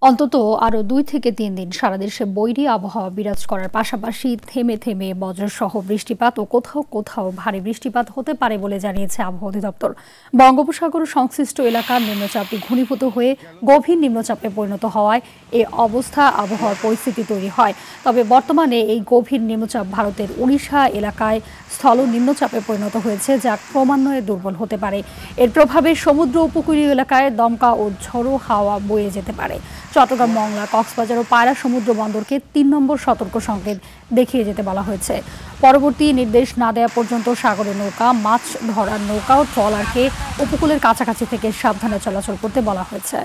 অন্তত আরও ২ থেকে ৩ দিন সারা দেশে বৈরী আবহাওয়া বিরাজ করার পাশাপাশি থেমে থেমে বজ্রসহ বৃষ্টিপাত ও কোথাও কোথাও ভারী বৃষ্টিপাত হতে পারে বলে জানিয়েছে আবহাওয়া অধিদপ্তর। বঙ্গোপসাগর সংশ্লিষ্ট এলাকার নিম্নচাপটি ঘনীভূত হয়ে গভীর নিম্নচাপে পরিণত হওয়ায় এ অবস্থা আবহাওয়ার পরিস্থিতি তৈরি হয়। তবে বর্তমানে এই গভীর নিম্নচাপ ভারতের উড়িষ্যা এলাকায় স্থল নিম্নচাপে পরিণত হয়েছে, যা ক্রমান্বয়ে দুর্বল হতে পারে। এর প্রভাবে সমুদ্র উপকূলীয় এলাকায় দমকা ও ঝোড়ো হাওয়া বয়ে যেতে পারে। চট্টগ্রাম, মংলা, কক্সবাজার ও পায়রা সমুদ্র বন্দরকে ৩ নম্বর সতর্ক সংকেত দেখিয়ে যেতে বলা হয়েছে। পরবর্তী নির্দেশ না দেওয়া পর্যন্ত সাগরে নৌকা, মাছ ধরার নৌকা ও ট্রলারকে উপকূলের কাছাকাছি থেকে সাবধানে চলাচল করতে বলা হয়েছে।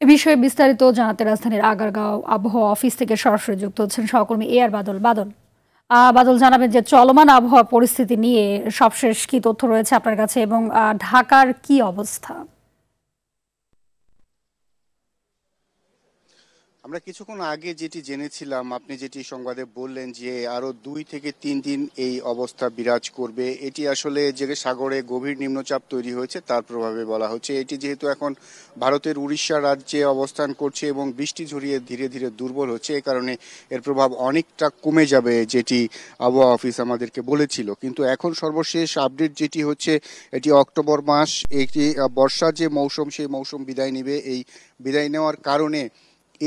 এ বিষয়ে বিস্তারিত জানাতে রাজধানীর আগারগাঁও আবহাওয়া অফিস থেকে সরাসরি যুক্ত হচ্ছেন সহকর্মী এ আর বাদল। বাদল, জানাবেন যে চলমান আবহাওয়া পরিস্থিতি নিয়ে সবশেষ কি তথ্য রয়েছে আপনার কাছে এবং ঢাকার কি অবস্থা? আমরা কিছুক্ষণ আগে যেটি জেনেছিলাম, আপনি যেটি সংবাদে বললেন যে আরো 2 থেকে 3 দিন এই অবস্থা বিরাজ করবে, এটি আসলে যে সাগরে গভীর নিম্নচাপ তৈরি হয়েছে তার প্রভাবে বলা হচ্ছে। এটি যেহেতু এখন ভারতের উড়িষ্যা রাজ্যে অবস্থান করছে এবং বৃষ্টি ঝরিয়ে ধীরে ধীরে দুর্বল হচ্ছে, এ কারণে এর প্রভাব অনেকটা কমে যাবে, যেটি আবহাওয়া অফিস আমাদেরকে বলেছিল। কিন্তু এখন সর্বশেষ আপডেট যেটি হচ্ছে, এটি অক্টোবর মাস, এটি বর্ষার যে মৌসুম, সেই মৌসুম বিদায় নেবে। এই বিদায় নেওয়ার কারণে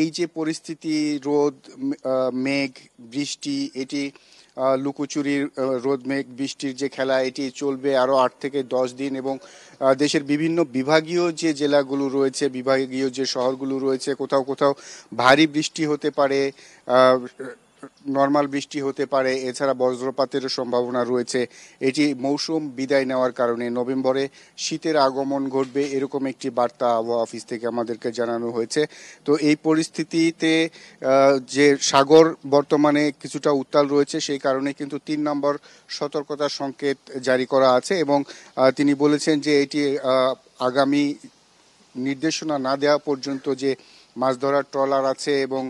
এই যে পরিস্থিতি, রোদ, মেঘ, বৃষ্টি, এটি লুকোচুরির রোদ মেঘ বৃষ্টির যে খেলা, এটি চলবে আরও 8 থেকে 10 দিন। এবং দেশের বিভিন্ন বিভাগীয় যে জেলাগুলো রয়েছে, বিভাগীয় যে শহরগুলো রয়েছে, কোথাও কোথাও ভারী বৃষ্টি হতে পারে, নর্মাল বৃষ্টি হতে পারে, এছাড়া বজ্রপাতেরও সম্ভাবনা রয়েছে। এটি মৌসুম বিদায় নেওয়ার কারণে নভেম্বরে শীতের আগমন ঘটবে, এরকম একটি বার্তা আবহাওয়া অফিস থেকে আমাদেরকে জানানো হয়েছে। তো এই পরিস্থিতিতে যে সাগর বর্তমানে কিছুটা উত্তাল রয়েছে, সেই কারণে কিন্তু 3 নম্বর সতর্কতার সংকেত জারি করা আছে। এবং তিনি বলেছেন যে এটি আগামী নির্দেশনা না দেওয়া পর্যন্ত যে মাছ ধরার ট্রলার আছে এবং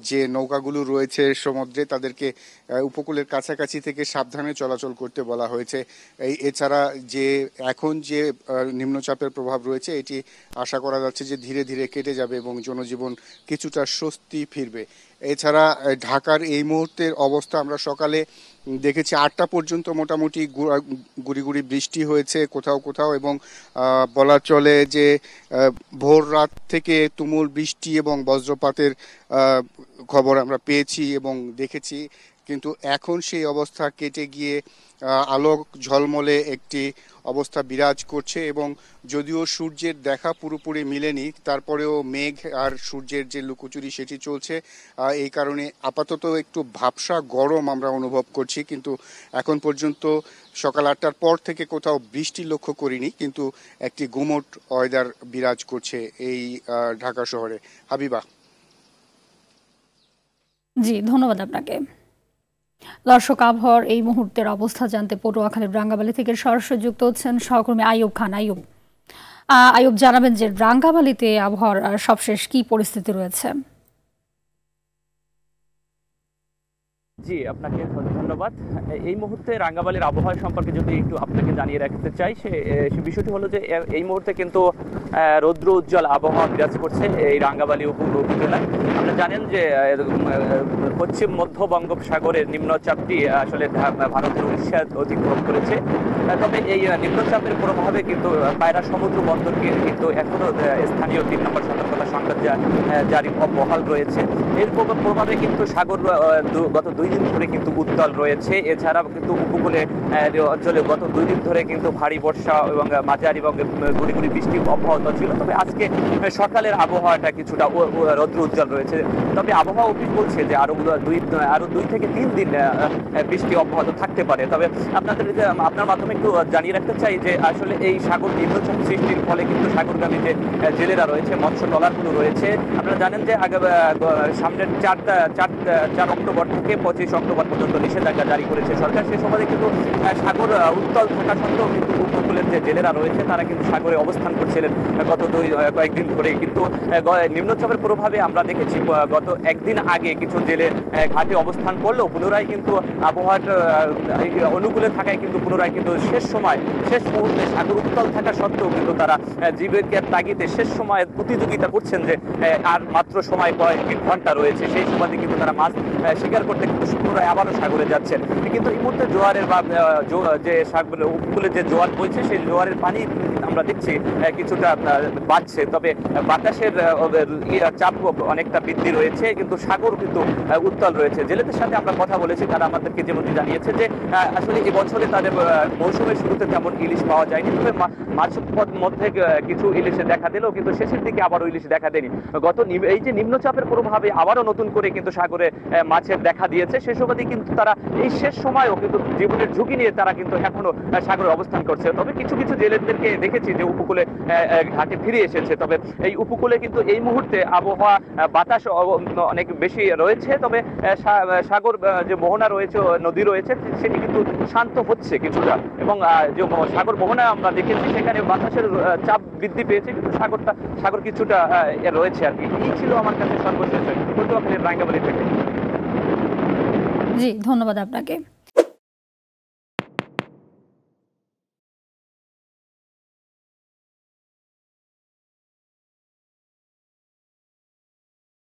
যে নৌকাগুলো রয়েছে সমুদ্রে, তাদেরকে উপকূলের কাছাকাছি থেকে সাবধানে চলাচল করতে বলা হয়েছে। এছাড়া যে এখন যে নিম্নচাপের প্রভাব রয়েছে, এটি আশা করা যাচ্ছে যে ধীরে ধীরে কেটে যাবে এবং জনজীবন কিছুটা স্বস্তি ফিরবে। এছাড়া ঢাকার এই মুহূর্তের অবস্থা আমরা সকালে দেখেছি 8টা পর্যন্ত মোটামুটি গুড়ি গুড়ি বৃষ্টি হয়েছে কোথাও কোথাও, এবং বলা চলে যে ভোর রাত থেকে তুমুল বৃষ্টি এবং বজ্রপাতের খবর আমরা পেয়েছি এবং দেখেছি। কিন্তু এখন সেই অবস্থা কেটে গিয়ে আলোক ঝলমলে একটি অবস্থা বিরাজ করছে। এবং যদিও সূর্যের দেখা পুরোপুরি মিলেনি, তারপরেও মেঘ আর সূর্যের যে লুকোচুরি সেটি চলছে। এই কারণে আপাতত একটু ভাবসা গরম আমরা অনুভব করছি। কিন্তু এখন পর্যন্ত সকাল 8টার পর থেকে কোথাও বৃষ্টি লক্ষ্য করিনি, কিন্তু একটি গুমোট ওয়েদার বিরাজ করছে এই ঢাকা শহরে। হাবিবা। জি, ধন্যবাদ আপনাকে। দর্শক, আবহাওয়ার এই মুহূর্তের অবস্থা জানতে পটুয়াখালীর রাঙ্গামালী থেকে সরাসরি যুক্ত হচ্ছেন সহকর্মী আইয়ুব খান। আইয়ুব, জানাবেন যে রাঙ্গামালীতে আবহাওয়ার সবশেষ কি পরিস্থিতি রয়েছে? জি, আপনাকে ধন্যবাদ। এই মুহূর্তে রাঙ্গামালীর আবহাওয়া সম্পর্কে যদি একটু আপনাকে জানিয়ে রাখতে চাই, সে বিষয়টি হলো যে এই মুহূর্তে কিন্তু রৌদ্র উজ্জ্বল আবহাওয়া বিরাজ করছে এই রাঙ্গামালী উপজেলায়। আপনারা জানেন যে পশ্চিম মধ্য বঙ্গোপসাগরের নিম্নচাপটি আসলে ভারতের উড়িষ্যা অতিক্রম করেছে। তবে এই নিম্নচাপের প্রভাবে কিন্তু পায়রা সমুদ্র বন্দরকে কিন্তু এখনো স্থানীয় 3 নম্বর সতর্কতা সংকেত জারি বহাল রয়েছে। এর প্রভাবে কিন্তু সাগর গত 2 দিন ধরে কিন্তু উত্তাল রয়েছে। এছাড়াও কিন্তু উপকূলে অঞ্চলে গত 2 দিন ধরে কিন্তু ভারী বর্ষা এবং মাঝারি এবং গুড়ি গুড়ি বৃষ্টি অব্যাহত ছিল। তবে আজকে সকালের আবহাওয়াটা কিছুটা রৌদ্র উজ্জ্বল রয়েছে। তবে আবহাওয়া অফিস বলছে যে আরো 2 থেকে 3 দিন বৃষ্টি অব্যাহত থাকতে পারে। তবে আপনার মাধ্যমে একটু জানিয়ে রাখতে চাই যে আসলে এই সাগর নিম্নচাপ সৃষ্টির ফলে কিন্তু সাগরগামী যে জেলেরা রয়েছে, মৎস্য ট্রলারগুলো রয়েছে, আপনারা জানেন যে সামনের 4 অক্টোবর থেকে অক্টোবর পর্যন্ত নিষেধাজ্ঞা জারি করেছে সরকার। সেই সময় কিন্তু সাগর উত্তাল থাকা সত্ত্বেও কিন্তু উপকূলের যে জেলেরা রয়েছে তারা কিন্তু সাগরে অবস্থান করছিলেন গত কয়েকদিন ধরে। কিন্তু নিম্নচাপের প্রভাবে আমরা দেখেছি গত একদিন আগে কিছু জেলে ঘাটে অবস্থান করলেও পুনরায় কিন্তু আবহাওয়ার অনুকূলে থাকায় কিন্তু পুনরায় কিন্তু শেষ মুহূর্তে সাগর উত্তাল থাকা সত্ত্বেও কিন্তু তারা জীবিকার তাগিদে শেষ সময়ে প্রতিযোগিতা করছেন যে আর মাত্র সময় কয়েক ঘন্টা রয়েছে, সেই সময়তে কিন্তু তারা মাছ শিকার করতে কিন্তু পুনরায় আবারও সাগরে যাচ্ছেন। কিন্তু এই মুহূর্তে জোয়ারের বা যে উপকূলে যে জোয়ার বইছে সেই জোয়ারের পানি আমরা দেখছি কিছুটা বাড়ছে, তবে বাতাসের চাপ অনেকটা বৃদ্ধি রয়েছে, কিন্তু সাগর কিন্তু উত্তাল রয়েছে। জেলেদের সাথে আমরা কথা বলেছি, তারা আমাদেরকে যেমনটি জানিয়েছে যে আসলে এবছরে তাদের মৌসুমের শুরুতে তেমন ইলিশ পাওয়া যায়নি, তবে মাঝ মধ্যে কিছু ইলিশে দেখা দিলেও কিন্তু শেষের দিকে আবারও ইলিশ দেখা দেয়নি। এই যে নিম্নচাপের প্রভাবে আবারও নতুন করে কিন্তু সাগরে মাছের দেখা দিয়েছে, সে সুবাদে কিন্তু তারা এই শেষ সময়ও কিন্তু জীবনের ঝুঁকি নিয়ে তারা কিন্তু এখনো সাগরে অবস্থান করছে। তবে কিছু কিছু জেলেদেরকে দেখেছি যে উপকূলে ঘাটে ফিরে এসেছে। তবে এই উপকূলে কিন্তু এই মুহূর্তে আবহাওয়া বাতাস অনেক বেশি রয়েছে, তবে সাগর যে মোহনা রয়েছে, নদী রয়েছে, সেটি কিন্তু শান্ত হচ্ছে কিছুটা, এবং যে সাগর মোহনা আমরা দেখেছি সেখানে বাতাসের চাপ বৃদ্ধি পেয়েছে, কিন্তু সাগর কিছুটা রয়েছে আর কি। এই ছিল আমার কাছে সর্বশেষ রাঙ্গামাটি থেকে। জি, ধন্যবাদ আপনাকে।